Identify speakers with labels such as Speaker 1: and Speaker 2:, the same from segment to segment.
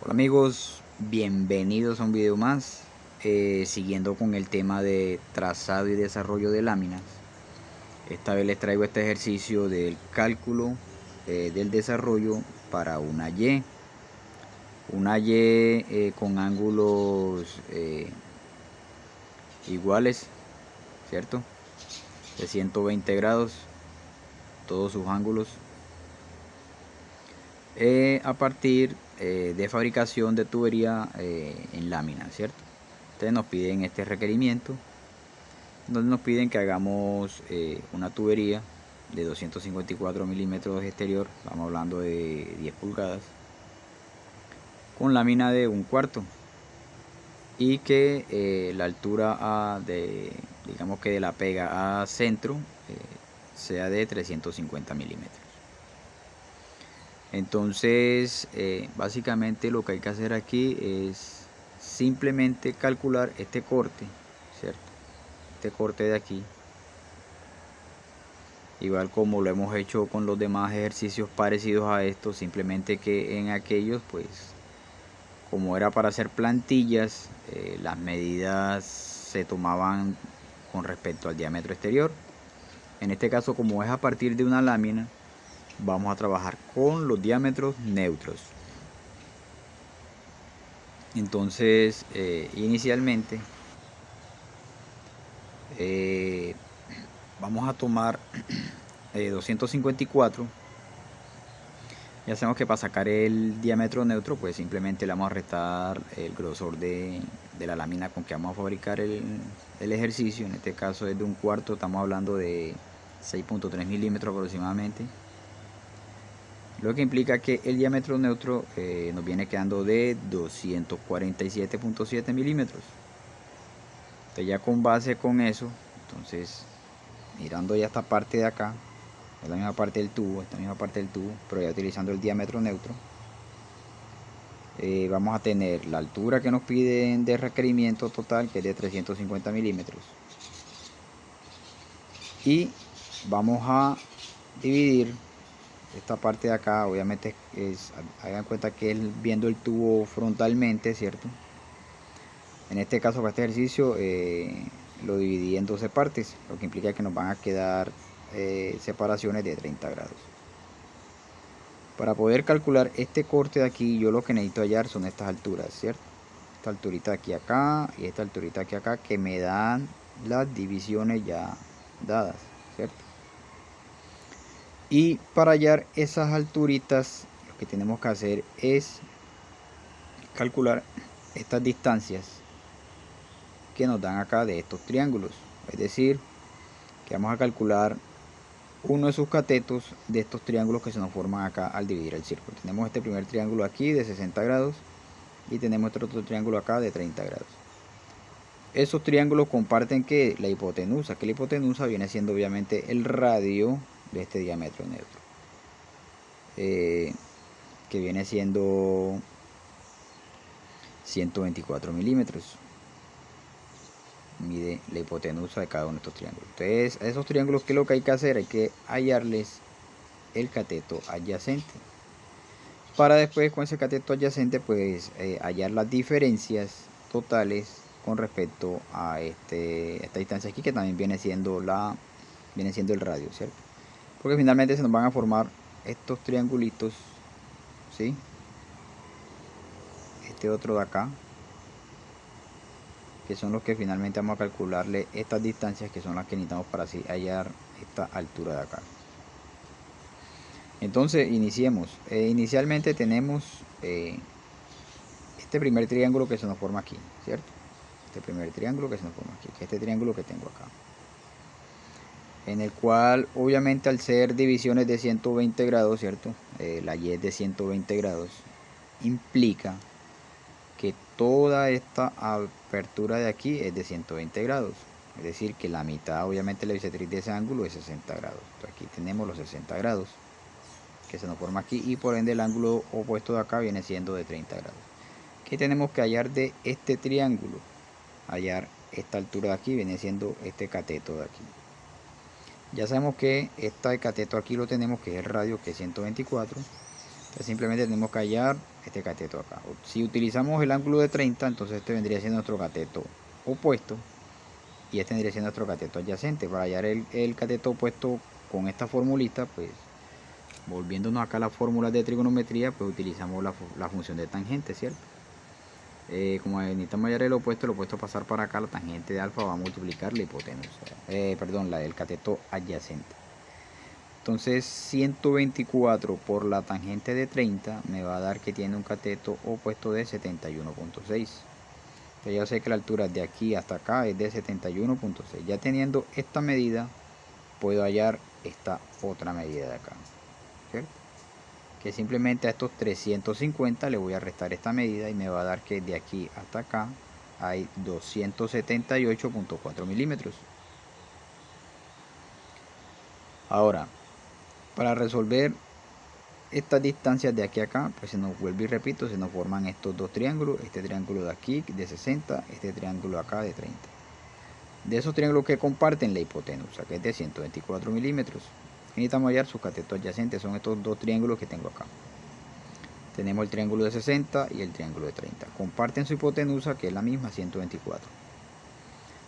Speaker 1: Hola amigos, bienvenidos a un video más, siguiendo con el tema de trazado y desarrollo de láminas. Esta vez les traigo este ejercicio del cálculo del desarrollo para una Y con ángulos iguales, ¿cierto? De 120 grados, todos sus ángulos. A partir de fabricación de tubería en lámina, ¿cierto? Ustedes nos piden este requerimiento, donde nos piden que hagamos una tubería de 254 milímetros exterior, estamos hablando de 10 pulgadas, con lámina de 1/4 y que la altura digamos que de la pega a centro sea de 350 milímetros. Entonces básicamente lo que hay que hacer aquí es simplemente calcular este corte, ¿cierto? Este corte de aquí, igual como lo hemos hecho con los demás ejercicios parecidos a esto, simplemente que en aquellos, pues como era para hacer plantillas, las medidas se tomaban con respecto al diámetro exterior. En este caso, como es a partir de una lámina, vamos a trabajar con los diámetros neutros. Entonces inicialmente vamos a tomar 254. Ya sabemos que para sacar el diámetro neutro, pues simplemente le vamos a restar el grosor de la lámina con que vamos a fabricar el ejercicio. En este caso es de 1/4, estamos hablando de 6.3 milímetros aproximadamente, lo que implica que el diámetro neutro nos viene quedando de 247.7 milímetros. Entonces ya con base con eso, entonces mirando ya esta parte de acá, es la misma parte del tubo, pero ya utilizando el diámetro neutro, vamos a tener la altura que nos piden de requerimiento total, que es de 350 milímetros, y vamos a dividir esta parte de acá. Obviamente hagan cuenta que es viendo el tubo frontalmente, ¿cierto? En este caso, para este ejercicio lo dividí en 12 partes, lo que implica que nos van a quedar separaciones de 30 grados. Para poder calcular este corte de aquí, yo lo que necesito hallar son estas alturas, ¿cierto? Esta alturita aquí acá y esta alturita aquí acá, que me dan las divisiones ya dadas, ¿cierto? Y para hallar esas alturitas, lo que tenemos que hacer es calcular estas distancias que nos dan acá de estos triángulos. Es decir, que vamos a calcular uno de sus catetos de estos triángulos que se nos forman acá al dividir el círculo. Tenemos este primer triángulo aquí de 60 grados y tenemos este otro triángulo acá de 30 grados. Esos triángulos comparten que la hipotenusa, viene siendo obviamente el radio de este diámetro neutro, que viene siendo 124 milímetros. Mide la hipotenusa de cada uno de estos triángulos. Entonces, a esos triángulos, ¿qué es lo que hay que hacer? Hay que hallarles el cateto adyacente, para después con ese cateto adyacente pues hallar las diferencias totales con respecto a esta distancia aquí, que también viene siendo el radio, ¿cierto? Porque finalmente se nos van a formar estos triangulitos, ¿sí? Este otro de acá, que son los que finalmente vamos a calcularle estas distancias, que son las que necesitamos para así hallar esta altura de acá. Entonces iniciemos. Inicialmente tenemos este primer triángulo que se nos forma aquí, ¿cierto? Este primer triángulo que se nos forma aquí, que es este triángulo que tengo acá, en el cual obviamente al ser divisiones de 120 grados, ¿cierto? La Y es de 120 grados, implica que toda esta apertura de aquí es de 120 grados. Es decir, que la mitad, obviamente, la bisectriz de ese ángulo es 60 grados. Entonces aquí tenemos los 60 grados que se nos forma aquí, y por ende el ángulo opuesto de acá viene siendo de 30 grados. ¿Qué tenemos que hallar de este triángulo? Hallar esta altura de aquí, viene siendo este cateto de aquí. Ya sabemos que este cateto aquí lo tenemos, que es el radio, que es 124. Entonces simplemente tenemos que hallar este cateto acá. Si utilizamos el ángulo de 30, entonces este vendría siendo nuestro cateto opuesto y este vendría siendo nuestro cateto adyacente. Para hallar el cateto opuesto con esta formulita, pues volviéndonos acá a las fórmulas de trigonometría, pues utilizamos la función de tangente, ¿cierto? Como necesitamos hallar el opuesto pasar para acá, la tangente de alfa va a multiplicar la hipotenusa, la del cateto adyacente. Entonces 124 por la tangente de 30 me va a dar que tiene un cateto opuesto de 71.6. Entonces ya sé que la altura de aquí hasta acá es de 71.6. Ya teniendo esta medida, puedo hallar esta otra medida de acá, ¿cierto? Que simplemente a estos 350 le voy a restar esta medida y me va a dar que de aquí hasta acá hay 278.4 milímetros. Ahora, para resolver estas distancias de aquí a acá, pues se nos vuelve y repito, se nos forman estos dos triángulos, este triángulo de aquí de 60, este triángulo acá de 30. De esos triángulos que comparten la hipotenusa, que es de 124 milímetros, necesitamos hallar sus catetos adyacentes, son estos dos triángulos que tengo acá. Tenemos el triángulo de 60 y el triángulo de 30. Comparten su hipotenusa, que es la misma, 124.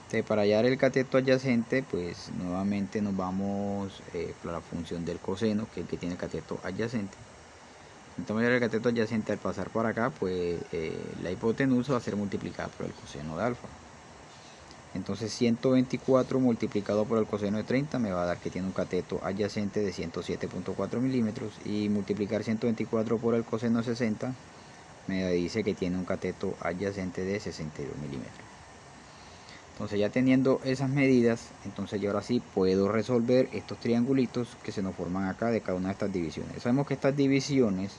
Speaker 1: Entonces, para hallar el cateto adyacente, pues nuevamente nos vamos para la función del coseno, que es el que tiene el cateto adyacente. Entonces, hallar el cateto adyacente al pasar por acá, pues la hipotenusa va a ser multiplicada por el coseno de alfa. Entonces 124 multiplicado por el coseno de 30 me va a dar que tiene un cateto adyacente de 107.4 milímetros, y multiplicar 124 por el coseno de 60 me dice que tiene un cateto adyacente de 62 milímetros. Entonces ya teniendo esas medidas, entonces yo ahora sí puedo resolver estos triangulitos que se nos forman acá de cada una de estas divisiones. Sabemos que estas divisiones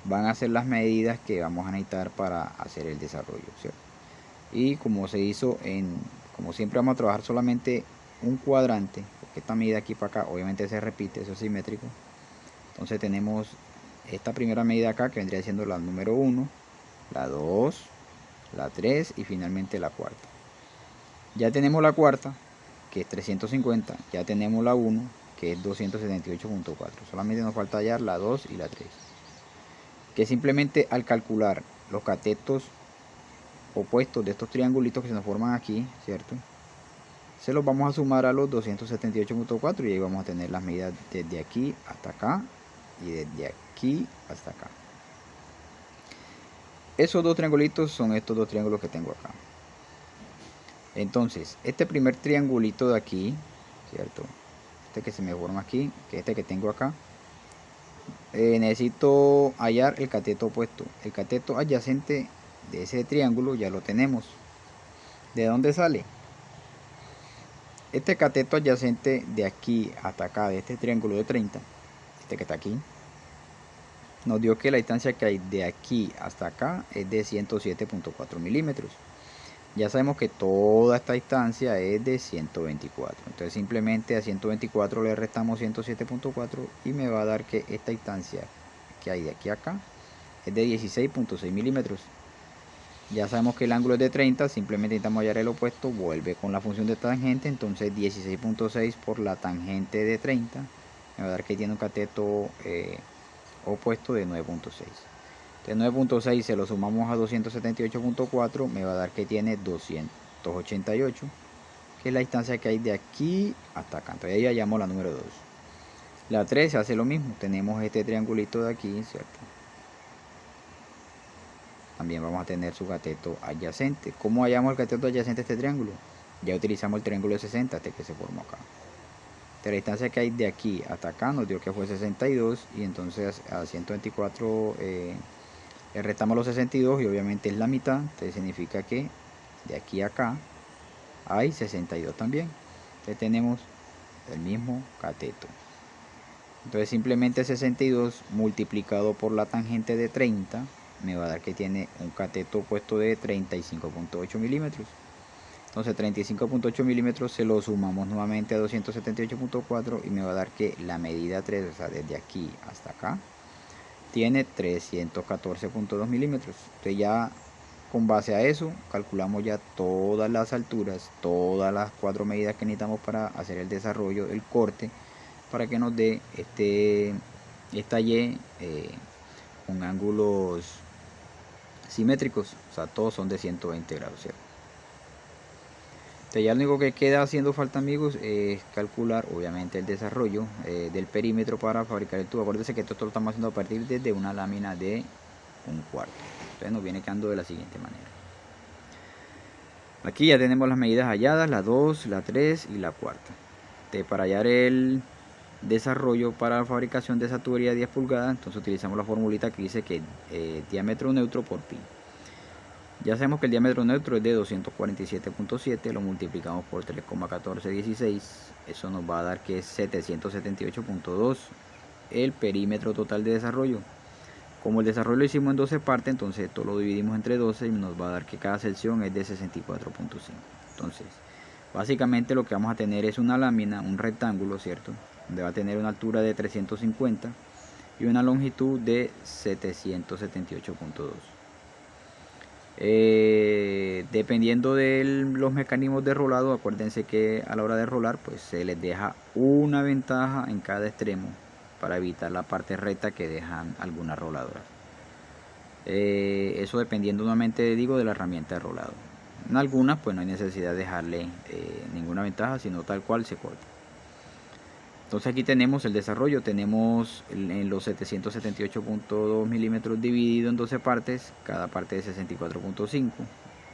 Speaker 1: van a ser las medidas que vamos a necesitar para hacer el desarrollo, ¿cierto? Y como se hizo como siempre vamos a trabajar solamente un cuadrante, porque esta medida aquí para acá obviamente se repite, eso es simétrico. Entonces tenemos esta primera medida acá, que vendría siendo la número 1, la 2, la 3 y finalmente la cuarta. Ya tenemos la cuarta, que es 350, ya tenemos la 1, que es 278.4. Solamente nos falta hallar la 2 y la 3. Que simplemente al calcular los catetos opuestos de estos triangulitos que se nos forman aquí, ¿cierto? Se los vamos a sumar a los 278.4 y ahí vamos a tener las medidas desde aquí hasta acá y desde aquí hasta acá. Esos dos triangulitos son estos dos triángulos que tengo acá. Entonces, este primer triangulito de aquí, ¿cierto? Este que se me forma aquí, que es este que tengo acá, necesito hallar el cateto opuesto. El cateto adyacente de ese triángulo ya lo tenemos. ¿De dónde sale? Este cateto adyacente de aquí hasta acá, de este triángulo de 30, este que está aquí, nos dio que la distancia que hay de aquí hasta acá es de 107.4 milímetros. Ya sabemos que toda esta distancia es de 124. Entonces simplemente a 124 le restamos 107.4 y me va a dar que esta distancia que hay de aquí a acá es de 16.6 milímetros. Ya sabemos que el ángulo es de 30, simplemente necesitamos hallar el opuesto, vuelve con la función de tangente, entonces 16.6 por la tangente de 30 me va a dar que tiene un cateto opuesto de 9.6. De 9.6 se lo sumamos a 278.4, me va a dar que tiene 288, que es la distancia que hay de aquí hasta acá. Entonces ahí hallamos la número 2. La 3 se hace lo mismo, tenemos este triangulito de aquí, ¿cierto? También vamos a tener su cateto adyacente. ¿Cómo hallamos el cateto adyacente a este triángulo? Ya utilizamos el triángulo de 60, este que se formó acá. La distancia que hay de aquí hasta acá nos dio que fue 62, y entonces a 124 le restamos los 62 y obviamente es la mitad, entonces significa que de aquí a acá hay 62 también. Entonces tenemos el mismo cateto. Entonces simplemente 62 multiplicado por la tangente de 30 me va a dar que tiene un cateto opuesto de 35.8 milímetros. Entonces 35.8 milímetros se lo sumamos nuevamente a 278.4 y me va a dar que la medida 3, o sea, desde aquí hasta acá, tiene 314.2 milímetros. Entonces ya con base a eso calculamos ya todas las alturas, todas las 4 medidas que necesitamos para hacer el desarrollo, el corte, para que nos dé esta Y con ángulos simétricos, o sea, todos son de 120 grados, ¿cierto? Entonces ya lo único que queda haciendo falta, amigos, es calcular obviamente el desarrollo del perímetro para fabricar el tubo. Acuérdense que esto lo estamos haciendo a partir de una lámina de 1/4. Entonces nos viene quedando de la siguiente manera. Aquí ya tenemos las medidas halladas, la 2, la 3 y la cuarta. Para hallar el desarrollo para la fabricación de esa tubería de 10 pulgadas, entonces utilizamos la formulita que dice que diámetro neutro por pi. Ya sabemos que el diámetro neutro es de 247.7, lo multiplicamos por 3,1416, eso nos va a dar que es 778.2 el perímetro total de desarrollo. Como el desarrollo lo hicimos en 12 partes, entonces esto lo dividimos entre 12 y nos va a dar que cada sección es de 64.5. Entonces, básicamente lo que vamos a tener es una lámina, un rectángulo, ¿cierto? Donde va a tener una altura de 350 y una longitud de 778.2. Dependiendo de los mecanismos de rolado, acuérdense que a la hora de rolar pues se les deja una ventaja en cada extremo para evitar la parte recta que dejan algunas roladoras. Eso dependiendo nuevamente, digo, de la herramienta de rolado. En algunas pues no hay necesidad de dejarle ninguna ventaja, sino tal cual se corta. Entonces aquí tenemos el desarrollo, tenemos en los 778.2 milímetros dividido en 12 partes, cada parte de 64.5,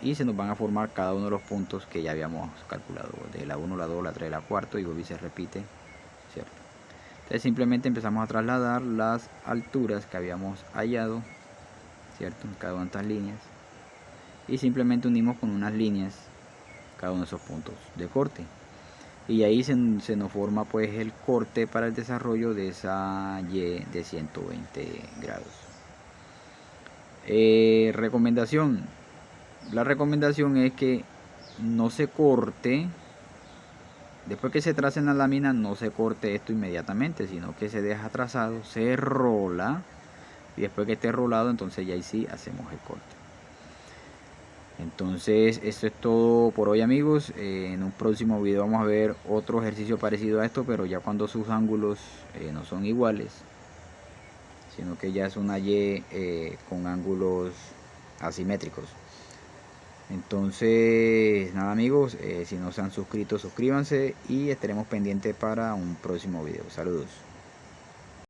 Speaker 1: y se nos van a formar cada uno de los puntos que ya habíamos calculado, de la 1, la 2, la 3, la 4, y volví se repite, ¿cierto? Entonces simplemente empezamos a trasladar las alturas que habíamos hallado, ¿cierto? En cada una de estas líneas, y simplemente unimos con unas líneas cada uno de esos puntos de corte. Y ahí se nos forma pues el corte para el desarrollo de esa Y de 120 grados. Recomendación. La recomendación es que no se corte, después que se trace en la lámina, no se corte esto inmediatamente, sino que se deja trazado, se rola, y después que esté rolado, entonces ya ahí sí hacemos el corte. Entonces esto es todo por hoy, amigos. En un próximo video vamos a ver otro ejercicio parecido a esto, pero ya cuando sus ángulos no son iguales, sino que ya es una Y con ángulos asimétricos. Entonces nada, amigos, si no se han suscrito, suscríbanse y estaremos pendientes para un próximo video. Saludos.